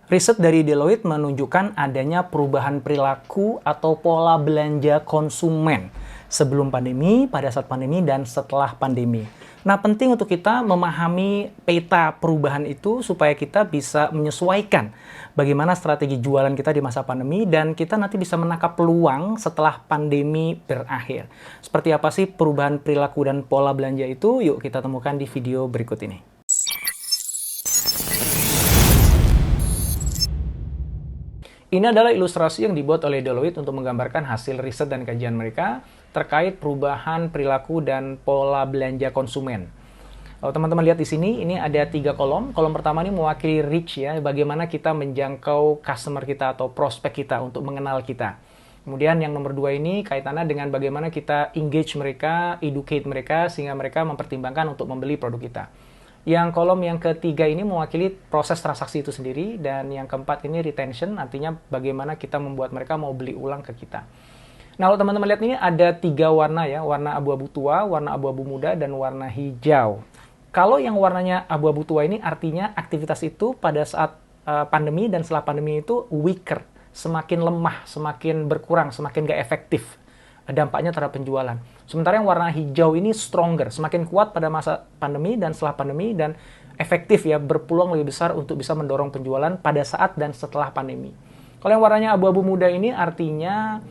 Riset dari Deloitte menunjukkan adanya perubahan perilaku atau pola belanja konsumen sebelum pandemi, pada saat pandemi, dan setelah pandemi. Nah, penting untuk kita memahami peta perubahan itu supaya kita bisa menyesuaikan bagaimana strategi jualan kita di masa pandemi dan kita nanti bisa menangkap peluang setelah pandemi berakhir. Seperti apa sih perubahan perilaku dan pola belanja itu? Yuk kita temukan di video berikut ini. Ini adalah ilustrasi yang dibuat oleh Deloitte untuk menggambarkan hasil riset dan kajian mereka terkait perubahan perilaku dan pola belanja konsumen. Kalau teman-teman lihat di sini, ini ada 3 kolom. Kolom pertama ini mewakili reach ya, bagaimana kita menjangkau customer kita atau prospek kita untuk mengenal kita. Kemudian yang nomor 2 ini kaitannya dengan bagaimana kita engage mereka, educate mereka, sehingga mereka mempertimbangkan untuk membeli produk kita. Yang kolom yang ketiga ini mewakili proses transaksi itu sendiri, dan yang keempat ini retention, artinya bagaimana kita membuat mereka mau beli ulang ke kita. Nah, kalau teman-teman lihat ini ada 3 warna ya, warna abu-abu tua, warna abu-abu muda, dan warna hijau. Kalau yang warnanya abu-abu tua ini artinya aktivitas itu pada saat pandemi dan setelah pandemi itu weaker, semakin lemah, semakin berkurang, semakin gak efektif dampaknya terhadap penjualan. Sementara yang warna hijau ini stronger, semakin kuat pada masa pandemi dan setelah pandemi, dan efektif ya, berpeluang lebih besar untuk bisa mendorong penjualan pada saat dan setelah pandemi. Kalau yang warnanya abu-abu muda ini artinya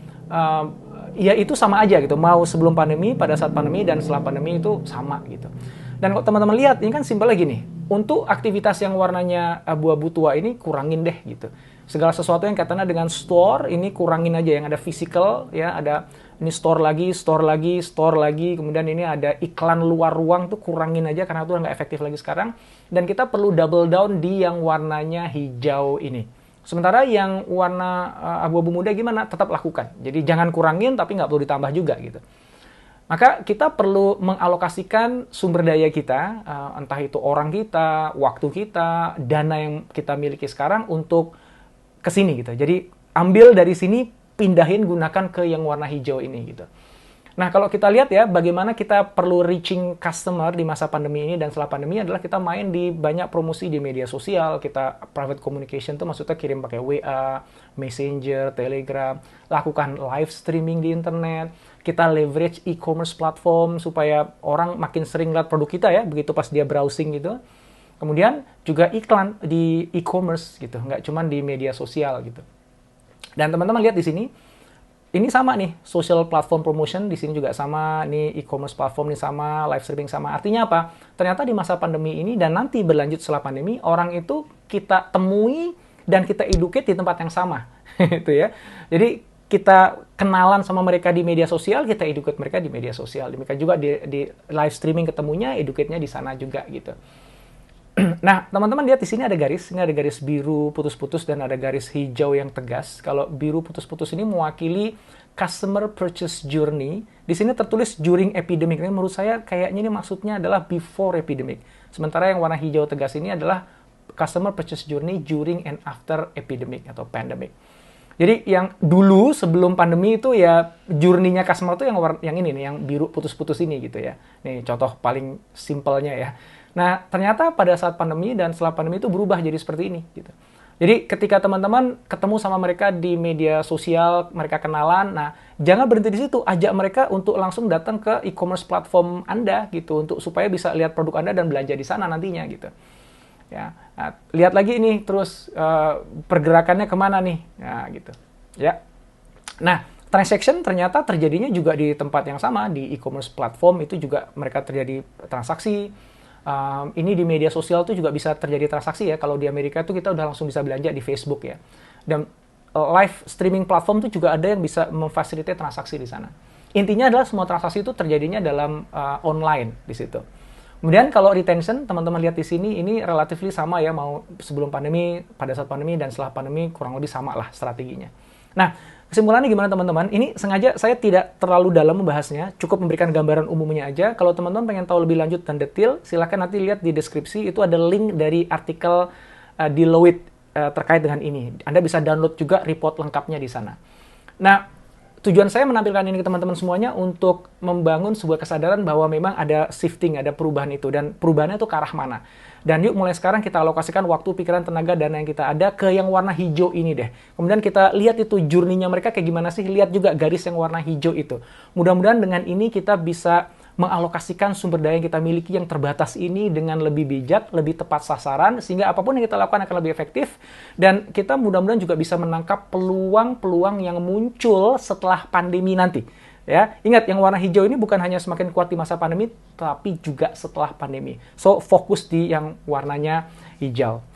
ya itu sama aja gitu, mau sebelum pandemi, pada saat pandemi, dan setelah pandemi itu sama gitu. Dan kalau teman-teman lihat, ini kan simpel lagi nih, untuk aktivitas yang warnanya abu-abu tua ini kurangin deh gitu. Segala sesuatu yang katanya dengan store, ini kurangin aja, yang ada physical ya, ada ini store lagi, store lagi, store lagi, kemudian ini ada iklan luar ruang tuh kurangin aja karena itu nggak efektif lagi sekarang. Dan kita perlu double down di yang warnanya hijau ini. Sementara yang warna abu-abu muda gimana? Tetap lakukan. Jadi jangan kurangin tapi nggak perlu ditambah juga gitu. Maka kita perlu mengalokasikan sumber daya kita, entah itu orang kita, waktu kita, dana yang kita miliki sekarang untuk ke sini gitu. Jadi ambil dari sini, pindahin, gunakan ke yang warna hijau ini gitu. Nah, kalau kita lihat ya, bagaimana kita perlu reaching customer di masa pandemi ini dan setelah pandemi adalah kita main di banyak promosi di media sosial, kita private communication tuh maksudnya kirim pakai WA, Messenger, Telegram, lakukan live streaming di internet, kita leverage e-commerce platform supaya orang makin sering lihat produk kita ya, begitu pas dia browsing gitu. Kemudian juga iklan di e-commerce gitu, nggak cuma di media sosial gitu. Dan teman-teman lihat di sini, ini sama nih, social platform promotion di sini juga sama, nih e-commerce platform ini sama, live streaming sama. Artinya apa? Ternyata di masa pandemi ini dan nanti berlanjut setelah pandemi, orang itu kita temui dan kita educate di tempat yang sama, itu ya. Jadi kita kenalan sama mereka di media sosial, kita educate mereka di media sosial. Demikian juga di live streaming ketemunya, educate-nya di sana juga gitu. Nah, teman-teman lihat di sini ada garis. Ini ada garis biru putus-putus dan ada garis hijau yang tegas. Kalau biru putus-putus ini mewakili customer purchase journey. Di sini tertulis during epidemic. Ini menurut saya kayaknya ini maksudnya adalah before epidemic. Sementara yang warna hijau tegas ini adalah customer purchase journey during and after epidemic atau pandemic. Jadi yang dulu sebelum pandemi itu ya journey-nya customer itu yang ini nih, yang biru putus-putus ini gitu ya. Nih contoh paling simpelnya ya. Nah, ternyata pada saat pandemi dan setelah pandemi itu berubah jadi seperti ini gitu. Jadi ketika teman-teman ketemu sama mereka di media sosial, mereka kenalan, nah jangan berhenti di situ, ajak mereka untuk langsung datang ke e-commerce platform Anda gitu, untuk supaya bisa lihat produk Anda dan belanja di sana nantinya gitu. Ya, nah, lihat lagi ini terus pergerakannya kemana nih, ya gitu. Ya, nah transaction ternyata terjadinya juga di tempat yang sama, di e-commerce platform itu juga mereka terjadi transaksi. Ini di media sosial tuh juga bisa terjadi transaksi ya. Kalau di Amerika tuh kita udah langsung bisa belanja di Facebook ya. Dan live streaming platform tuh juga ada yang bisa memfasilitasi transaksi di sana. Intinya adalah semua transaksi itu terjadinya dalam online di situ. Kemudian kalau retention, teman-teman lihat di sini, ini relatively sama ya, mau sebelum pandemi, pada saat pandemi, dan setelah pandemi kurang lebih sama lah strateginya. Nah, kesimpulannya gimana teman-teman? Ini sengaja saya tidak terlalu dalam membahasnya, cukup memberikan gambaran umumnya aja. Kalau teman-teman pengen tahu lebih lanjut dan detail, silakan nanti lihat di deskripsi, itu ada link dari artikel Deloitte terkait dengan ini. Anda bisa download juga report lengkapnya di sana. Nah, Tujuan saya menampilkan ini ke teman-teman semuanya untuk membangun sebuah kesadaran bahwa memang ada shifting, ada perubahan itu, dan perubahannya itu ke arah mana. Dan yuk mulai sekarang kita alokasikan waktu, pikiran, tenaga, dana yang kita ada ke yang warna hijau ini deh. Kemudian kita lihat itu journey-nya mereka kayak gimana sih, lihat juga garis yang warna hijau itu. Mudah-mudahan dengan ini kita bisa mengalokasikan sumber daya yang kita miliki yang terbatas ini dengan lebih bijak, lebih tepat sasaran, sehingga apapun yang kita lakukan akan lebih efektif, dan kita mudah-mudahan juga bisa menangkap peluang-peluang yang muncul setelah pandemi nanti. Ya, ingat yang warna hijau ini bukan hanya semakin kuat di masa pandemi, tapi juga setelah pandemi. So, fokus di yang warnanya hijau.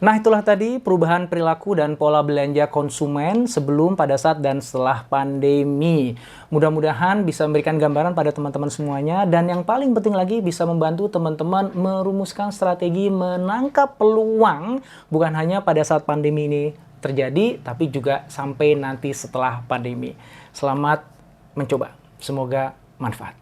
Nah, itulah tadi perubahan perilaku dan pola belanja konsumen sebelum, pada saat, dan setelah pandemi. Mudah-mudahan bisa memberikan gambaran pada teman-teman semuanya, dan yang paling penting lagi bisa membantu teman-teman merumuskan strategi menangkap peluang bukan hanya pada saat pandemi ini terjadi, tapi juga sampai nanti setelah pandemi. Selamat mencoba. Semoga manfaat.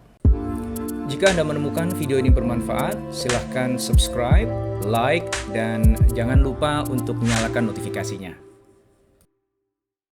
Jika Anda menemukan video ini bermanfaat, silahkan subscribe, like, dan jangan lupa untuk nyalakan notifikasinya.